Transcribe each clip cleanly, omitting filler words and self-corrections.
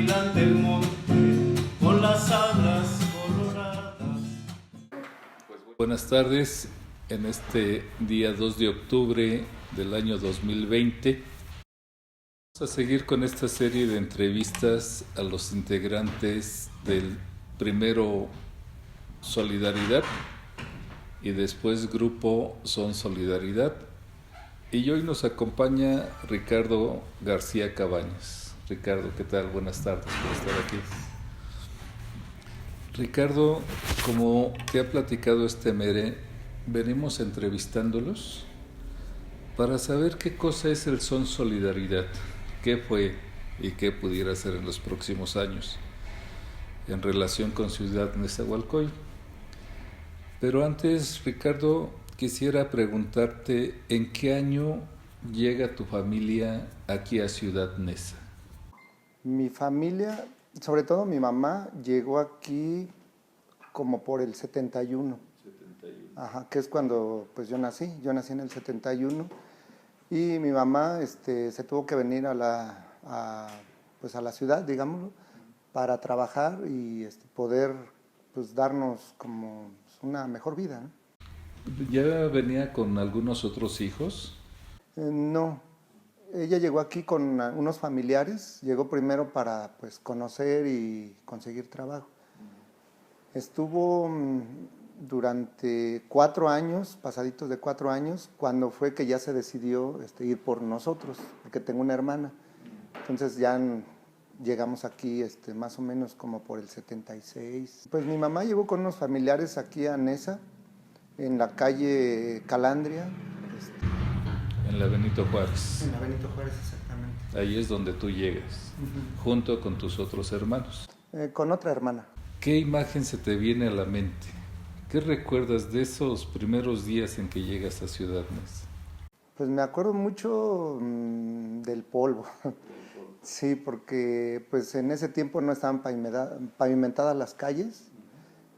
vigilante el monte con las alas coloradas. Buenas tardes, en este día 2 de octubre del año 2020. Vamos a seguir con esta serie de entrevistas a los integrantes del primero Solidaridad y después Grupo Son Solidaridad. Y hoy nos acompaña Ricardo García Cabañas. Ricardo, ¿qué tal? Buenas tardes por estar aquí. Ricardo, como te ha platicado este Mere, venimos entrevistándolos para saber qué cosa es el Son Solidaridad, qué fue y qué pudiera ser en los próximos años en relación con Ciudad Nezahualcóyotl. Pero antes, Ricardo, quisiera preguntarte ¿en qué año llega tu familia aquí a Ciudad Neza? Mi familia, sobre todo mi mamá, llegó aquí como por el 71. Ajá, que es cuando pues yo nací en el 71 y mi mamá se tuvo que venir a la ciudad, digámoslo, para trabajar y poder pues darnos como una mejor vida, ¿no? ¿Ya venía con algunos otros hijos? No, ella llegó aquí con unos familiares, llegó primero para pues conocer y conseguir trabajo. Estuvo durante 4 años, pasaditos de 4 años, cuando fue que ya se decidió ir por nosotros, porque tengo una hermana. Entonces ya llegamos aquí más o menos como por el 76. Pues mi mamá llegó con unos familiares aquí a Neza, en la calle Calandria. En la Benito Juárez. En la Benito Juárez, exactamente. Ahí es donde tú llegas, junto con tus otros hermanos. Con otra hermana. ¿Qué imagen se te viene a la mente? ¿Qué recuerdas de esos primeros días en que llegas a Ciudad Neza? Pues me acuerdo mucho del polvo. Sí, porque pues en ese tiempo no estaban pavimentadas las calles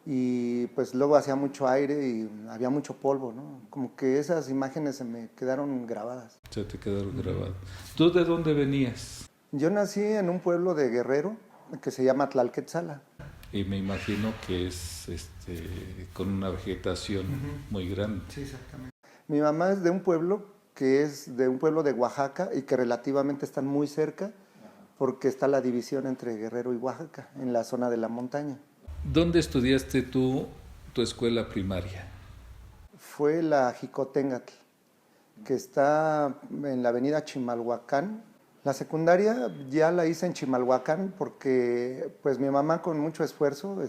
y pues luego hacía mucho aire y había mucho polvo, ¿no? Como que esas imágenes se me quedaron grabadas. Se te quedaron grabadas. ¿Tú de dónde venías? Yo nací en un pueblo de Guerrero que se llama Tlalquetzala. Y me imagino que es con una vegetación muy grande. Sí, exactamente. Mi mamá es de un pueblo que es de un pueblo de Oaxaca y que relativamente están muy cerca porque está la división entre Guerrero y Oaxaca, en la zona de la montaña. ¿Dónde estudiaste tú tu escuela primaria? Fue la Jicoténcatl, que está en la avenida Chimalhuacán. La secundaria ya la hice en Chimalhuacán porque pues mi mamá con mucho esfuerzo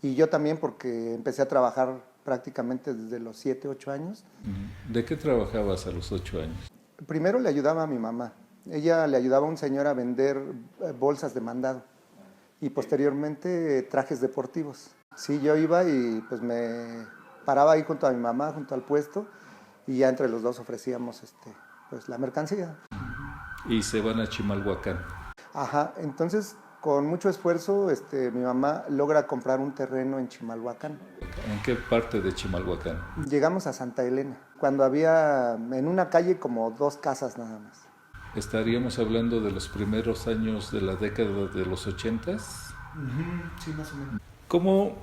y yo también porque empecé a trabajar prácticamente desde los 7, 8 años. ¿De qué trabajabas a los 8 años? Primero le ayudaba a mi mamá. Ella le ayudaba a un señor a vender bolsas de mandado y posteriormente trajes deportivos. Sí, yo iba y pues me paraba ahí junto a mi mamá, junto al puesto, y ya entre los dos ofrecíamos pues la mercancía. Y se van a Chimalhuacán. Ajá, entonces con mucho esfuerzo mi mamá logra comprar un terreno en Chimalhuacán. ¿En qué parte de Chimalhuacán? Llegamos a Santa Elena, cuando había en una calle como 2 casas nada más. ¿Estaríamos hablando de los primeros años de la década de los 80s? Sí, más o menos. ¿Cómo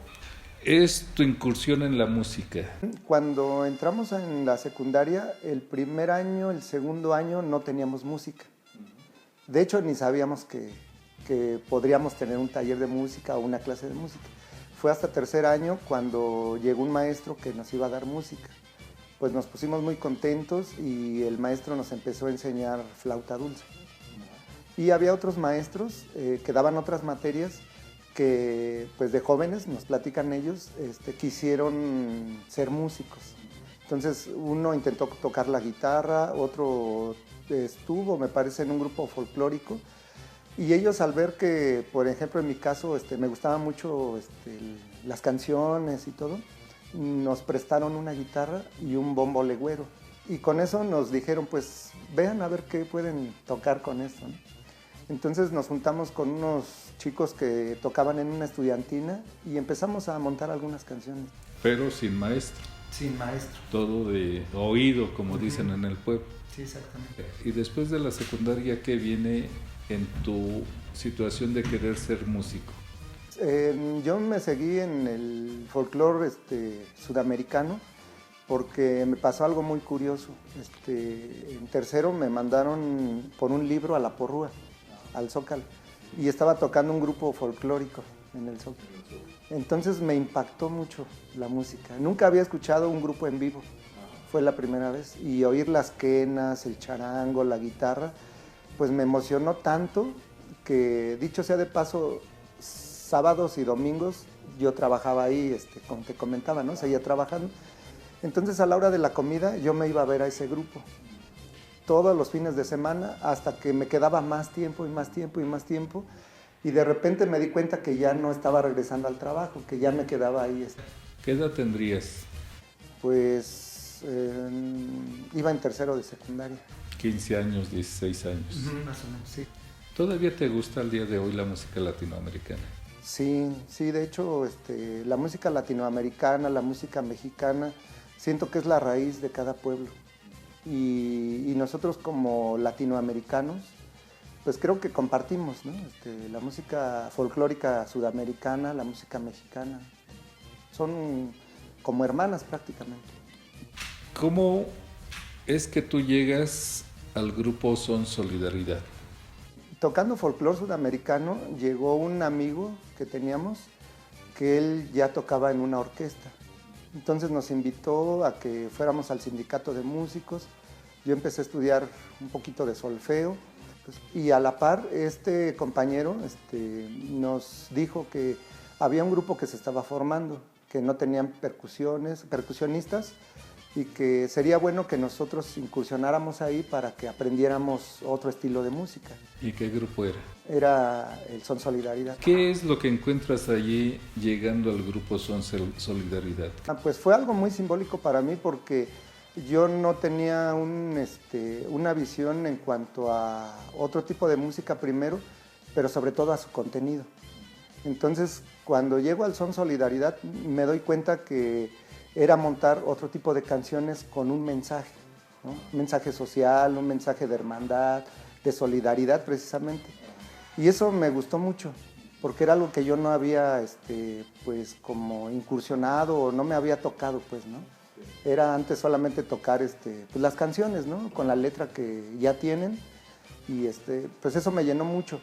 es tu incursión en la música? Cuando entramos en la secundaria, el primer año, el segundo año no teníamos música. De hecho, ni sabíamos que podríamos tener un taller de música o una clase de música. Fue hasta tercer año cuando llegó un maestro que nos iba a dar música. Pues nos pusimos muy contentos y el maestro nos empezó a enseñar flauta dulce. Y había otros maestros que daban otras materias que pues de jóvenes, nos platican ellos, quisieron ser músicos. Entonces uno intentó tocar la guitarra, otro estuvo, me parece, en un grupo folclórico. Y ellos al ver que, por ejemplo, en mi caso, me gustaban mucho las canciones y todo, nos prestaron una guitarra y un bombo legüero. Y con eso nos dijeron, pues, vean a ver qué pueden tocar con esto, ¿no? Entonces nos juntamos con unos chicos que tocaban en una estudiantina y empezamos a montar algunas canciones. Pero sin maestro. Sin maestro. Todo de oído, como dicen en el pueblo. Sí, exactamente. Y después de la secundaria, ¿qué viene en tu situación de querer ser músico? Yo me seguí en el folclore sudamericano porque me pasó algo muy curioso. En tercero me mandaron por un libro a La Porrúa, al Zócalo, y estaba tocando un grupo folclórico en el Zócalo. Entonces me impactó mucho la música. Nunca había escuchado un grupo en vivo, fue la primera vez, y oír las quenas, el charango, la guitarra, pues me emocionó tanto que, dicho sea de paso, sábados y domingos yo trabajaba ahí, como te comentaba, ¿no? Seguía trabajando. Entonces a la hora de la comida yo me iba a ver a ese grupo todos los fines de semana hasta que me quedaba más tiempo y más tiempo y más tiempo, y de repente me di cuenta que ya no estaba regresando al trabajo, que ya me quedaba ahí. ¿Qué edad tendrías? Pues iba en tercero de secundaria. 15 años, 16 años. Más o menos, sí. ¿Todavía te gusta al día de hoy la música latinoamericana? Sí, sí, de hecho la música latinoamericana, la música mexicana, siento que es la raíz de cada pueblo. Y nosotros como latinoamericanos, pues creo que compartimos, ¿no? La música folclórica sudamericana, la música mexicana, son como hermanas prácticamente. ¿Cómo es que tú llegas al grupo Son Solidaridad? Tocando folclore sudamericano, llegó un amigo que teníamos, que él ya tocaba en una orquesta. Entonces nos invitó a que fuéramos al sindicato de músicos. Yo empecé a estudiar un poquito de solfeo, pues, y a la par este compañero nos dijo que había un grupo que se estaba formando, que no tenían percusionistas, y que sería bueno que nosotros incursionáramos ahí para que aprendiéramos otro estilo de música. ¿Y qué grupo era? Era el Son Solidaridad. ¿Qué es lo que encuentras allí llegando al grupo Son Solidaridad? Pues fue algo muy simbólico para mí porque yo no tenía una visión en cuanto a otro tipo de música primero, pero sobre todo a su contenido. Entonces, cuando llego al Son Solidaridad, me doy cuenta que era montar otro tipo de canciones con un mensaje, ¿no? Un mensaje social, un mensaje de hermandad, de solidaridad precisamente. Y eso me gustó mucho, porque era algo que yo no había pues como incursionado o no me había tocado, pues, ¿no? Era antes solamente tocar pues las canciones, ¿no? Con la letra que ya tienen, y pues eso me llenó mucho.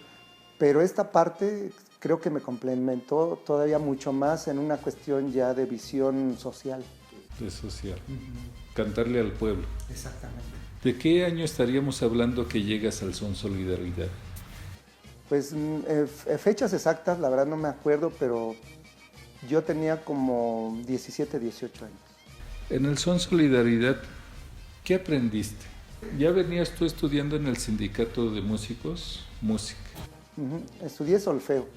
Pero esta parte creo que me complementó todavía mucho más en una cuestión ya de visión social. De social. Cantarle al pueblo. Exactamente. ¿De qué año estaríamos hablando que llegas al Son Solidaridad? Pues fechas exactas, la verdad no me acuerdo, pero yo tenía como 17, 18 años. En el Son Solidaridad, ¿qué aprendiste? ¿Ya venías tú estudiando en el sindicato de músicos? Música. Estudié solfeo,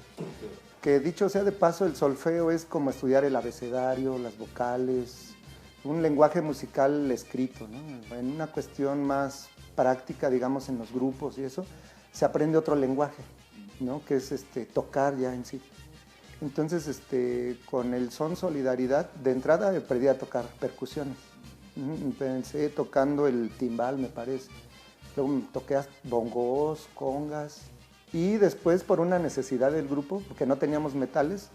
que dicho sea de paso, el solfeo es como estudiar el abecedario, las vocales, un lenguaje musical escrito, ¿no? En una cuestión más práctica, digamos, en los grupos y eso, se aprende otro lenguaje, ¿no? Que es tocar ya en sí. Entonces, con el Son Solidaridad, de entrada aprendí a tocar percusiones. Empecé tocando el timbal, me parece. Luego toqué bongos, congas. Y después, por una necesidad del grupo, porque no teníamos metales,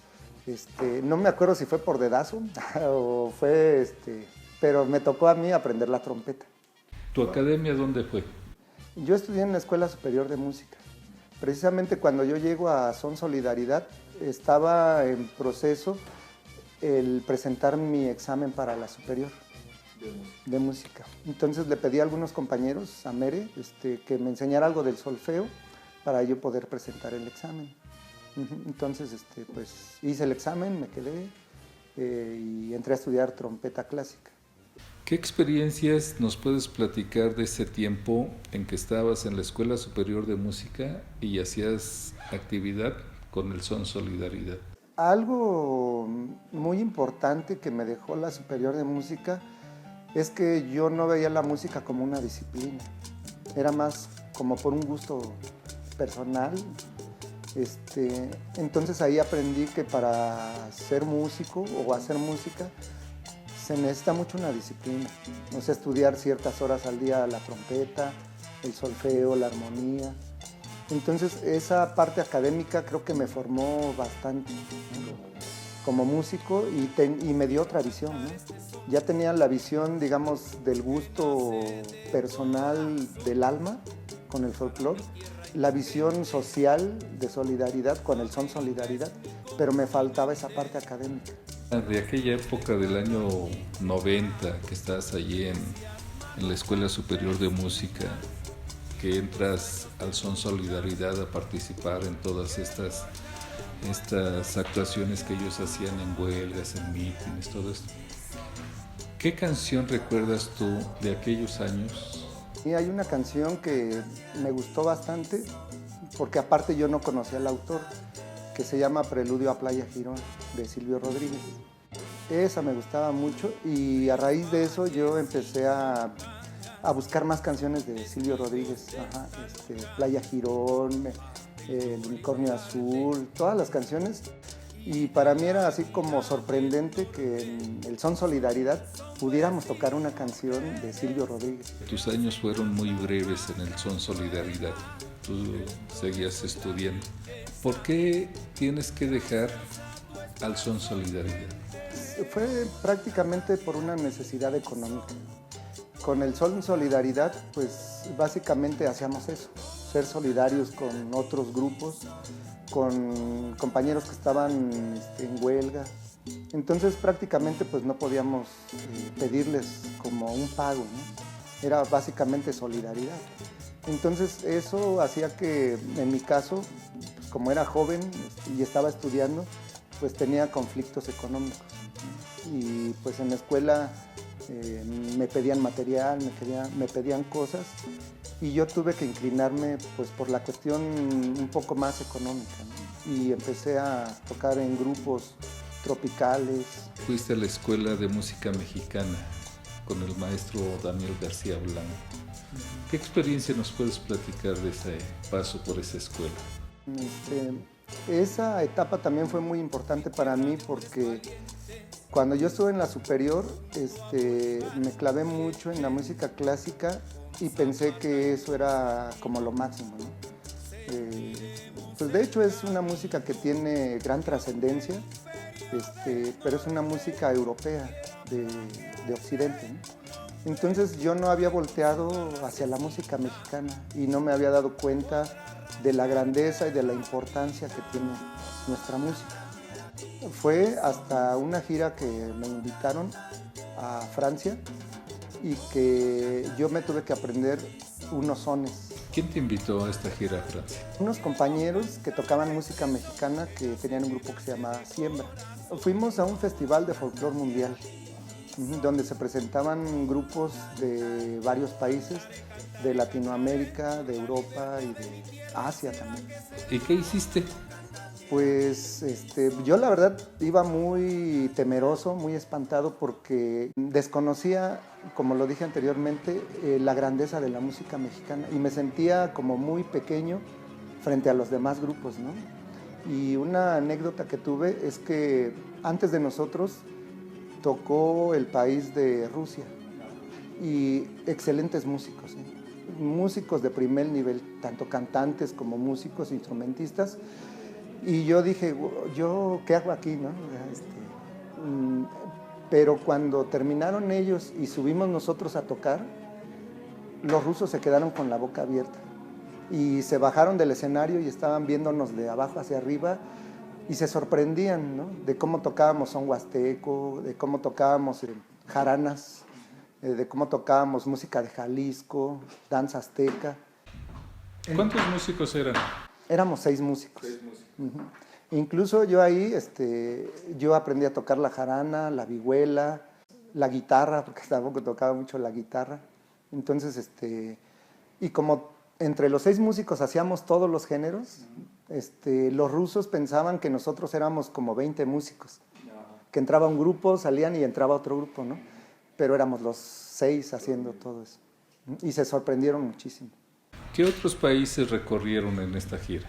no me acuerdo si fue por dedazo o fue, pero me tocó a mí aprender la trompeta. ¿Tu academia dónde fue? Yo estudié en la Escuela Superior de Música. Precisamente cuando yo llego a Son Solidaridad, estaba en proceso el presentar mi examen para la superior de música. Entonces le pedí a algunos compañeros, a Mere, que me enseñara algo del solfeo para yo poder presentar el examen. Entonces, pues hice el examen, me quedé y entré a estudiar trompeta clásica. ¿Qué experiencias nos puedes platicar de ese tiempo en que estabas en la Escuela Superior de Música y hacías actividad con el Son Solidaridad? Algo muy importante que me dejó la Superior de Música es que yo no veía la música como una disciplina, era más como por un gusto personal. Entonces ahí aprendí que para ser músico o hacer música se necesita mucho una disciplina, o sea, estudiar ciertas horas al día la trompeta, el solfeo, la armonía, Entonces esa parte académica creo que me formó bastante, ¿no? Como músico y me dio otra visión, ¿no? Ya tenía la visión, digamos, del gusto personal del alma con el folclore, la visión social de solidaridad con el son solidaridad, pero me faltaba esa parte académica. De aquella época del año 90, que estás allí en la Escuela Superior de Música, que entras al Son Solidaridad a participar en todas estas actuaciones que ellos hacían en huelgas, en mítines, todo esto. ¿Qué canción recuerdas tú de aquellos años? Y hay una canción que me gustó bastante, porque aparte yo no conocía al autor, que se llama Preludio a Playa Girón, de Silvio Rodríguez. Esa me gustaba mucho y a raíz de eso yo empecé a buscar más canciones de Silvio Rodríguez. Ajá, Playa Girón, El Unicornio Azul, todas las canciones. Y para mí era así como sorprendente que en el Son Solidaridad pudiéramos tocar una canción de Silvio Rodríguez. Tus años fueron muy breves en el Son Solidaridad. Tú seguías estudiando. ¿Por qué tienes que dejar al Son Solidaridad? Fue prácticamente por una necesidad económica. Con el Son Solidaridad, pues básicamente hacíamos eso, ser solidarios con otros grupos, con compañeros que estaban en huelga. Entonces prácticamente pues no podíamos pedirles como un pago, ¿no? Era básicamente solidaridad. Entonces eso hacía que en mi caso, pues, como era joven y estaba estudiando, pues tenía conflictos económicos. Y pues en la escuela me pedían material, me pedían cosas y yo tuve que inclinarme pues por la cuestión un poco más económica, ¿no? Y empecé a tocar en grupos tropicales. Fuiste a la Escuela de Música Mexicana con el maestro Daniel García Blanco. ¿Qué experiencia nos puedes platicar de ese paso por esa escuela? Esa etapa también fue muy importante para mí porque cuando yo estuve en la superior, me clavé mucho en la música clásica y pensé que eso era como lo máximo, ¿no? Pues de hecho es una música que tiene gran trascendencia, pero es una música europea de Occidente, ¿no? Entonces yo no había volteado hacia la música mexicana y no me había dado cuenta de la grandeza y de la importancia que tiene nuestra música. Fue hasta una gira que me invitaron a Francia y que yo me tuve que aprender unos sones. ¿Quién te invitó a esta gira a Francia? Unos compañeros que tocaban música mexicana que tenían un grupo que se llamaba Siembra. Fuimos a un festival de folclore mundial donde se presentaban grupos de varios países, de Latinoamérica, de Europa y de Asia también. ¿Y qué hiciste? Pues yo la verdad iba muy temeroso, muy espantado porque desconocía, como lo dije anteriormente, la grandeza de la música mexicana y me sentía como muy pequeño frente a los demás grupos, ¿no? Y una anécdota que tuve es que antes de nosotros tocó el país de Rusia y excelentes músicos, ¿eh? Músicos de primer nivel, tanto cantantes como músicos, instrumentistas. Y yo dije, ¿yo qué hago aquí, no? Pero cuando terminaron ellos y subimos nosotros a tocar, los rusos se quedaron con la boca abierta y se bajaron del escenario y estaban viéndonos de abajo hacia arriba y se sorprendían, ¿no? De cómo tocábamos son huasteco, de cómo tocábamos jaranas, de cómo tocábamos música de Jalisco, danza azteca. ¿Cuántos músicos eran? Éramos 6 músicos. 6 músicos. Incluso yo ahí, yo aprendí a tocar la jarana, la vihuela, la guitarra, porque tampoco tocaba mucho la guitarra. Entonces, y como entre los 6 músicos hacíamos todos los géneros, los rusos pensaban que nosotros éramos como 20 músicos, que entraba un grupo, salían y entraba otro grupo, ¿no? Pero éramos los 6 haciendo todo eso. Y se sorprendieron muchísimo. ¿Qué otros países recorrieron en esta gira?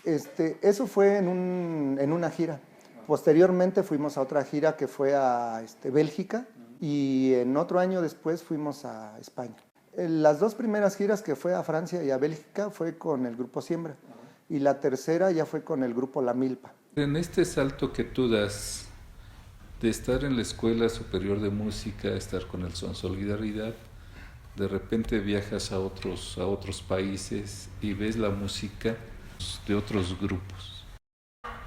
Eso fue en una gira. Posteriormente fuimos a otra gira que fue a Bélgica y en otro año después fuimos a España. Las dos primeras giras que fue a Francia y a Bélgica fue con el grupo Siembra. Y la tercera ya fue con el grupo La Milpa. En este salto que tú das de estar en la Escuela Superior de Música, estar con el Son Solidaridad, de repente viajas a otros países y ves la música de otros grupos.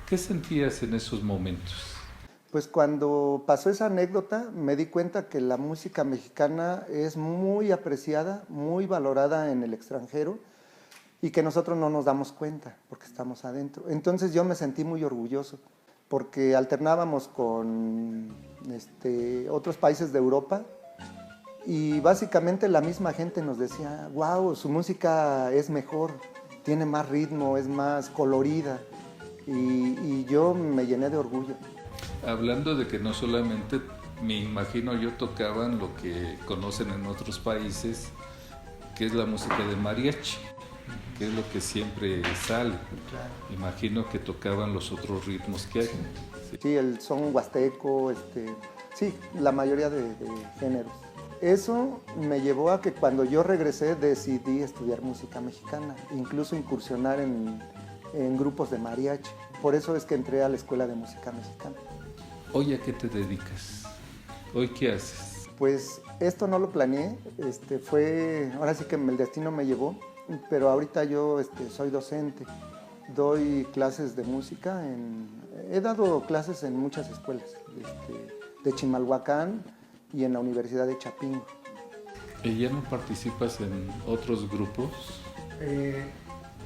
¿Qué sentías en esos momentos? Pues cuando pasó esa anécdota me di cuenta que la música mexicana es muy apreciada, muy valorada en el extranjero y que nosotros no nos damos cuenta porque estamos adentro. Entonces yo me sentí muy orgulloso porque alternábamos con otros países de Europa y básicamente la misma gente nos decía, wow, su música es mejor, tiene más ritmo, es más colorida y yo me llené de orgullo. Hablando de que no solamente, me imagino yo, tocaban lo que conocen en otros países, que es la música de mariachi, que es lo que siempre sale. Claro. Imagino que tocaban los otros ritmos que hay. Sí, el son huasteco, sí, la mayoría de géneros. Eso me llevó a que cuando yo regresé decidí estudiar música mexicana, incluso incursionar en grupos de mariachi. Por eso es que entré a la Escuela de Música Mexicana. ¿Hoy a qué te dedicas? ¿Hoy qué haces? Pues esto no lo planeé, ahora sí que el destino me llevó, pero ahorita yo soy docente, doy clases de música, he dado clases en muchas escuelas, de Chimalhuacán y en la Universidad de Chapingo. ¿Y ya no participas en otros grupos?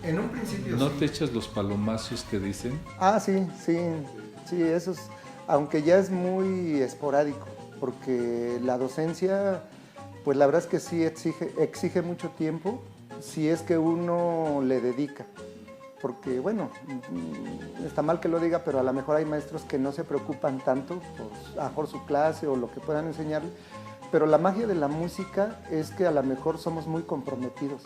En un principio ¿No sí. te echas los palomazos que dicen? Ah, sí, eso es, aunque ya es muy esporádico, porque la docencia, pues la verdad es que sí exige mucho tiempo, si es que uno le dedica. Porque, bueno, está mal que lo diga, pero a lo mejor hay maestros que no se preocupan tanto por su clase o lo que puedan enseñarle, pero la magia de la música es que a lo mejor somos muy comprometidos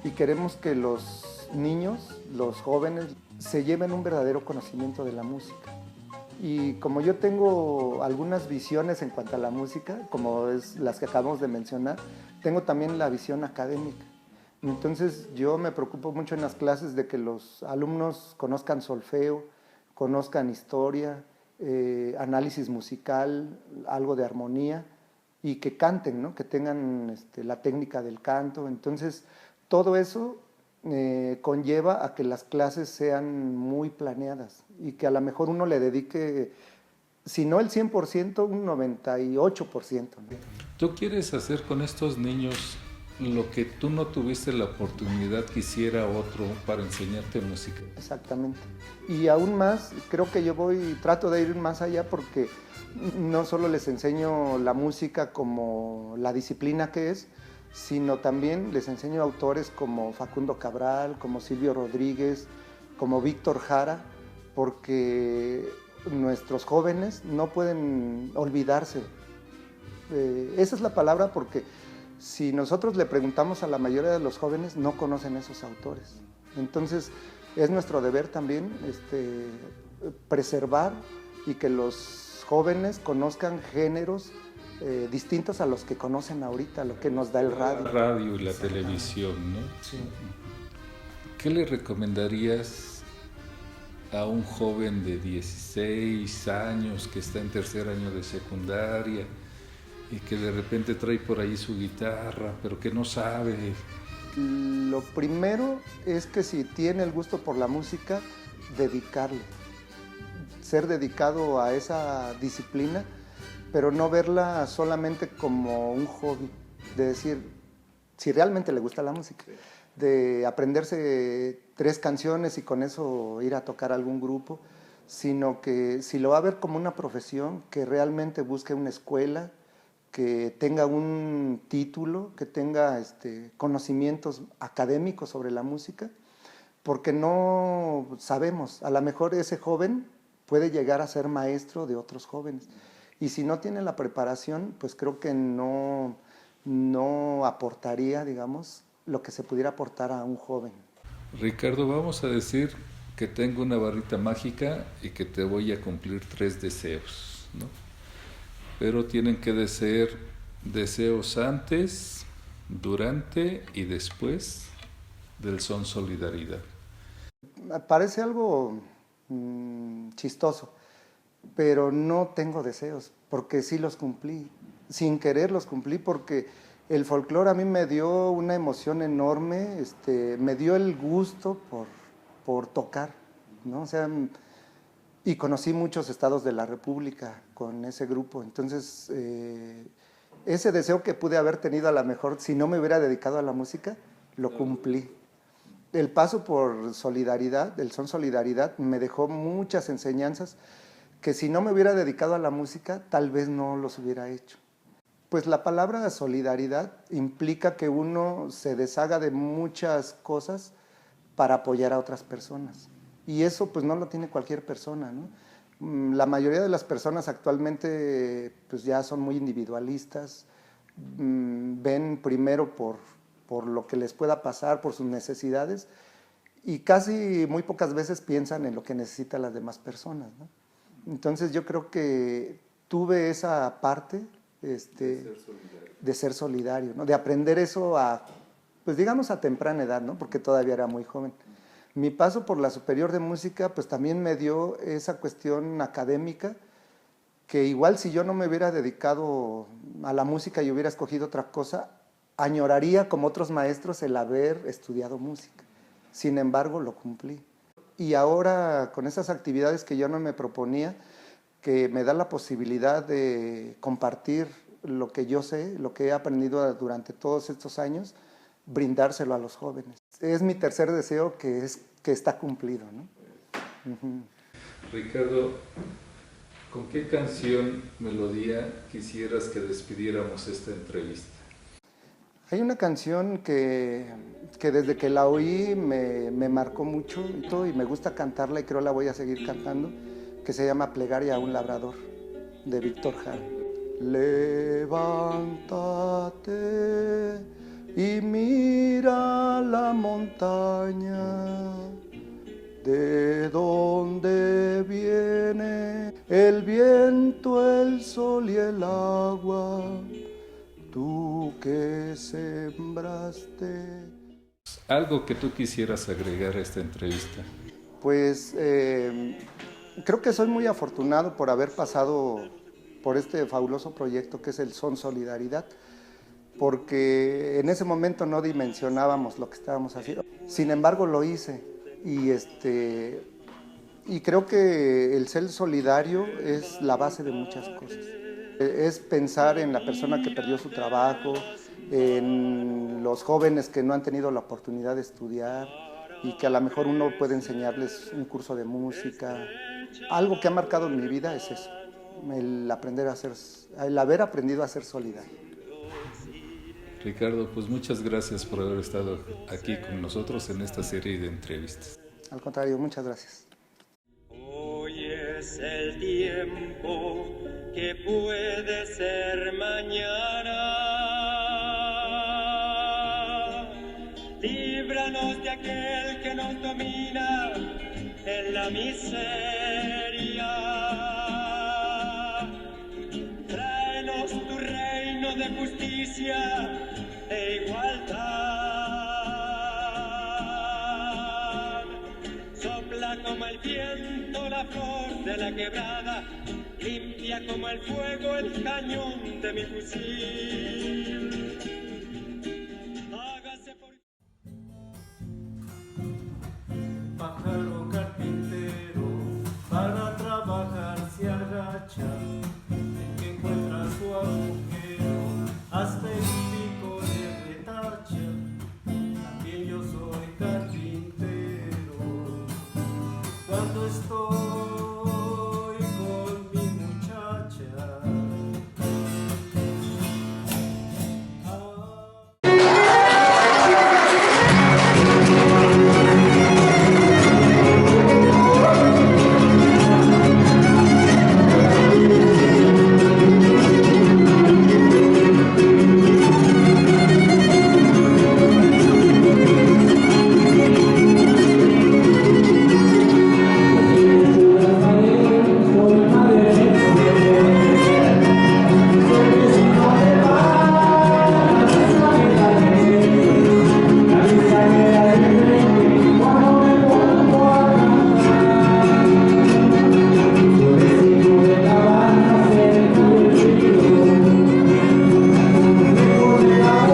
y queremos que los niños, los jóvenes, se lleven un verdadero conocimiento de la música. Y como yo tengo algunas visiones en cuanto a la música, como es las que acabamos de mencionar, tengo también la visión académica. Entonces yo me preocupo mucho en las clases de que los alumnos conozcan solfeo, conozcan historia, análisis musical, algo de armonía y que canten, ¿no? Que tengan la técnica del canto. Entonces todo eso conlleva a que las clases sean muy planeadas y que a lo mejor uno le dedique, si no el 100%, un 98%. ¿no? ¿Tú quieres hacer con estos niños lo que tú no tuviste la oportunidad que hiciera otro para enseñarte música? Exactamente. Y aún más, creo que yo trato de ir más allá porque no solo les enseño la música como la disciplina que es, sino también les enseño autores como Facundo Cabral, como Silvio Rodríguez, como Víctor Jara, porque nuestros jóvenes no pueden olvidarse. Esa es la palabra, porque si nosotros le preguntamos a la mayoría de los jóvenes, no conocen esos autores. Entonces, es nuestro deber también preservar y que los jóvenes conozcan géneros distintos a los que conocen ahorita, lo que nos da el radio. La radio y la televisión, ¿no? Sí. ¿Qué le recomendarías a un joven de 16 años que está en tercer año de secundaria y que de repente trae por ahí su guitarra, pero que no sabe? Lo primero es que si tiene el gusto por la música, dedicarle, ser dedicado a esa disciplina, pero no verla solamente como un hobby, de decir, si realmente le gusta la música, de aprenderse 3 canciones y con eso ir a tocar algún grupo, sino que si lo va a ver como una profesión, que realmente busque una escuela, que tenga un título, que tenga conocimientos académicos sobre la música, porque no sabemos, a lo mejor ese joven puede llegar a ser maestro de otros jóvenes. Y si no tiene la preparación, pues creo que no aportaría, digamos, lo que se pudiera aportar a un joven. Ricardo, vamos a decir que tengo una varita mágica y que te voy a cumplir 3 deseos, ¿no? Pero tienen que ser deseos antes durante y después del Son Solidaridad? Parece algo chistoso, pero no tengo deseos, porque sí los cumplí. Sin querer los cumplí, porque el folclore a mí me dio una emoción enorme, me dio el gusto por tocar, ¿no? O sea, y conocí muchos estados de la República con ese grupo. Entonces, ese deseo que pude haber tenido, a lo mejor, si no me hubiera dedicado a la música, lo cumplí. El paso por Solidaridad, el Son Solidaridad, me dejó muchas enseñanzas que si no me hubiera dedicado a la música, tal vez no los hubiera hecho. Pues la palabra solidaridad implica que uno se deshaga de muchas cosas para apoyar a otras personas. Y eso pues no lo tiene cualquier persona, ¿no? La mayoría de las personas actualmente pues ya son muy individualistas, ven primero por lo que les pueda pasar, por sus necesidades, y casi muy pocas veces piensan en lo que necesitan las demás personas, ¿no? Entonces yo creo que tuve esa parte de ser solidario, ¿no? De aprender eso pues digamos a temprana edad, ¿no? Porque todavía era muy joven. Mi paso por la Superior de Música pues también me dio esa cuestión académica, que igual si yo no me hubiera dedicado a la música y hubiera escogido otra cosa, añoraría como otros maestros el haber estudiado música. Sin embargo, lo cumplí. Y ahora con esas actividades que yo no me proponía, que me da la posibilidad de compartir lo que yo sé, lo que he aprendido durante todos estos años, brindárselo a los jóvenes. Es mi tercer deseo que está cumplido, ¿no? Uh-huh. Ricardo, ¿con qué canción, melodía quisieras que despidiéramos esta entrevista? Hay una canción que desde que la oí me marcó mucho y me gusta cantarla y creo la voy a seguir cantando, que se llama Plegaria a un labrador, de Víctor Jara. Levántate y mira la montaña, de donde viene el viento, el sol y el agua, tú que sembraste. ¿Algo que tú quisieras agregar a esta entrevista? Pues creo que soy muy afortunado por haber pasado por este fabuloso proyecto que es el Son Solidaridad, porque en ese momento no dimensionábamos lo que estábamos haciendo. Sin embargo, lo hice y creo que el ser solidario es la base de muchas cosas. Es pensar en la persona que perdió su trabajo, en los jóvenes que no han tenido la oportunidad de estudiar y que a lo mejor uno puede enseñarles un curso de música. Algo que ha marcado en mi vida es eso, el haber aprendido a ser solidario. Ricardo, pues muchas gracias por haber estado aquí con nosotros en esta serie de entrevistas. Al contrario, muchas gracias. Hoy es el tiempo que puede ser mañana. Líbranos de aquel que nos domina en la miseria. Tráenos tu reino de justicia e igualdad. Sopla como el viento la flor de la quebrada, limpia como el fuego el cañón de mi fusil.